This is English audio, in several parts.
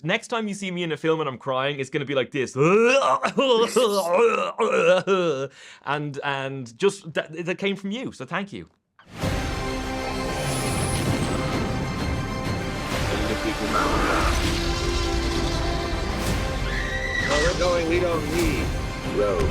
Next time you see me in a film and I'm crying, it's going to be like this. And just that came from you, so thank you. Where we're going, we don't need roads.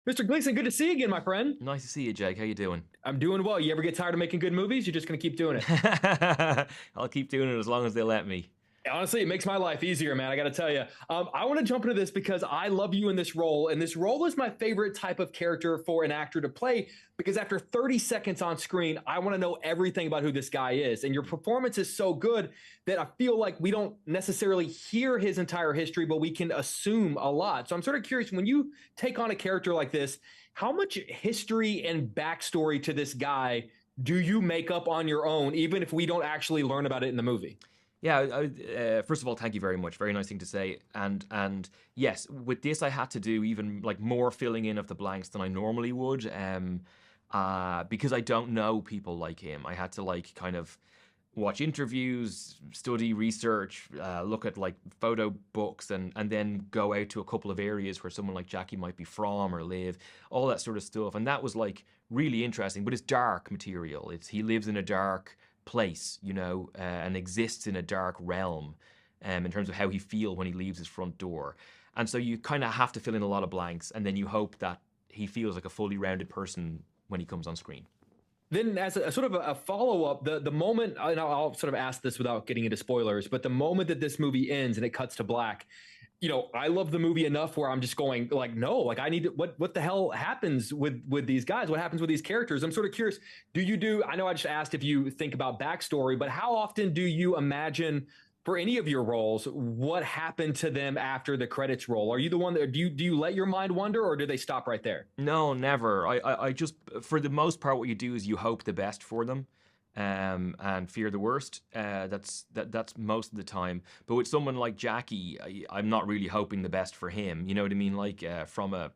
Mr. Gleeson, good to see you again, my friend. Nice to see you, Jake. How you doing? I'm doing well. You ever get tired of making good movies? You're just going to keep doing it. I'll keep doing it as long as they let me. Honestly, it makes my life easier, man. I got to tell you. I want to jump into this because I love you in this role. And this role is my favorite type of character for an actor to play because after 30 seconds on screen, I want to know everything about who this guy is. And your performance is so good that I feel like we don't necessarily hear his entire history, but we can assume a lot. So I'm sort of curious, when you take on a character like this, how much history and backstory to this guy do you make up on your own, even if we don't actually learn about it in the movie? Yeah, first of all, thank you very much. Very nice thing to say. And yes, with this, I had to do even like more filling in of the blanks than I normally would, because I don't know people like him. I had to like kind of watch interviews, study research, look at like photo books, and then go out to a couple of areas where someone like Jackie might be from or live, all that sort of stuff. And that was like really interesting. But it's dark material. He lives in a dark place, you know, and exists in a dark realm in terms of how he feels when he leaves his front door. And so you kind of have to fill in a lot of blanks, and then you hope that he feels like a fully rounded person when he comes on screen. Then as a sort of a follow-up, the moment, and I'll sort of ask this without getting into spoilers, but the moment that this movie ends and it cuts to black, you know, I love the movie enough where I'm just going like, no, like I need to, what the hell happens with these guys? What happens with these characters? I'm sort of curious. I know I just asked if you think about backstory, but how often do you imagine for any of your roles, what happened to them after the credits roll? Are you the one that, do you let your mind wander, or do they stop right there? No, never. I just, for the most part, what you do is you hope the best for them. And fear the worst. That's most of the time. But with someone like Jackie, I'm not really hoping the best for him. You know what I mean? Like from a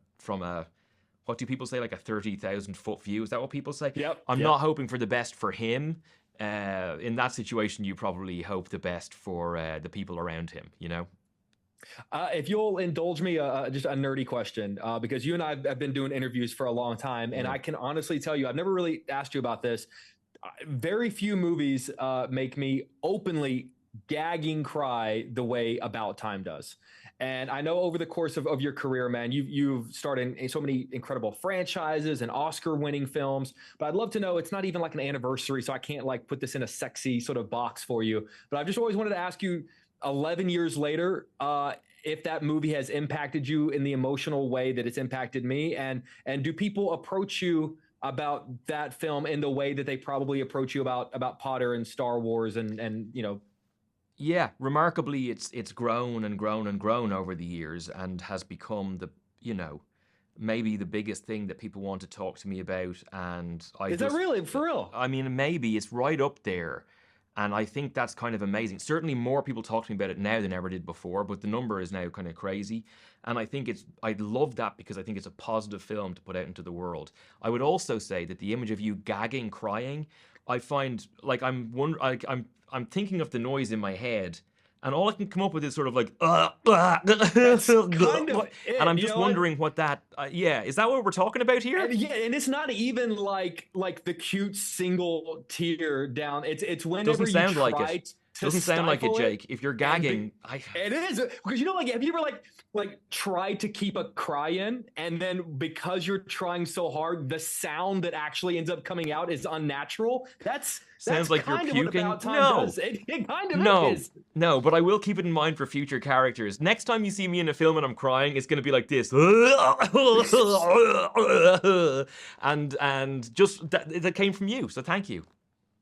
what do people say? Like a 30,000 foot view? Is that what people say? Yep. I'm not hoping for the best for him. In that situation, you probably hope the best for the people around him. You know. If you'll indulge me, just a nerdy question, because you and I have been doing interviews for a long time, and I can honestly tell you, I've never really asked you about this. Very few movies make me openly gagging cry the way About Time does. And I know over the course of your career, man, you've starred in so many incredible franchises and Oscar-winning films. But I'd love to know, it's not even like an anniversary, so I can't like put this in a sexy sort of box for you. But I've just always wanted to ask you, 11 years later, if that movie has impacted you in the emotional way that it's impacted me, and do people approach you about that film in the way that they probably approach you about Potter and Star Wars and you know? Yeah, remarkably, it's grown and grown and grown over the years, and has become the, you know, maybe the biggest thing that people want to talk to me about. And Is that really for real? I mean, maybe it's right up there. And I think that's kind of amazing. Certainly more people talk to me about it now than ever did before, but the number is now kind of crazy. And I think I love that because I think it's a positive film to put out into the world. I would also say that the image of you gagging, crying, I find like I'm thinking of the noise in my head, and all I can come up with is sort of like, That's kind of it, and I'm just wondering what that, is that what we're talking about here? And it's not even like the cute single tear down. It's whenever Doesn't sound you like try it. Doesn't sound like it, Jake. If you're gagging, it is, because you know, like, have you ever like tried to keep a cry in, and then because you're trying so hard, the sound that actually ends up coming out is unnatural? Sounds like you're puking. No, it kind of is. No, but I will keep it in mind for future characters. Next time you see me in a film and I'm crying, it's going to be like this, and just that came from you. So thank you.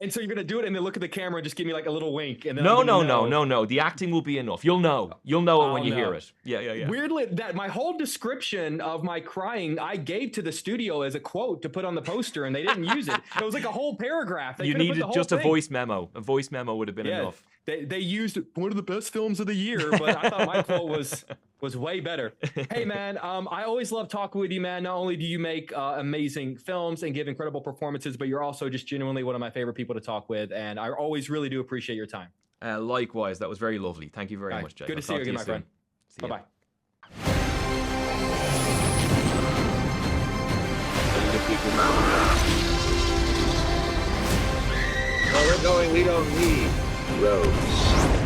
And so you're gonna do it and then look at the camera and just give me like a little wink, and then no. The acting will be enough. You'll know it when you hear it. Yeah. Weirdly, that my whole description of my crying I gave to the studio as a quote to put on the poster, and they didn't use it. It was like a whole paragraph. You needed just a voice memo. A voice memo would have been enough. they used one of the best films of the year, but I thought my quote was way better. Hey man, I always love talking with you, man. Not only do you make amazing films and give incredible performances, but you're also just genuinely one of my favorite people to talk with, and I always really do appreciate your time. Likewise, that was very lovely. Thank you very much, Jake. Good to see you again, my friend. Bye bye. Where we're going, we don't need roads.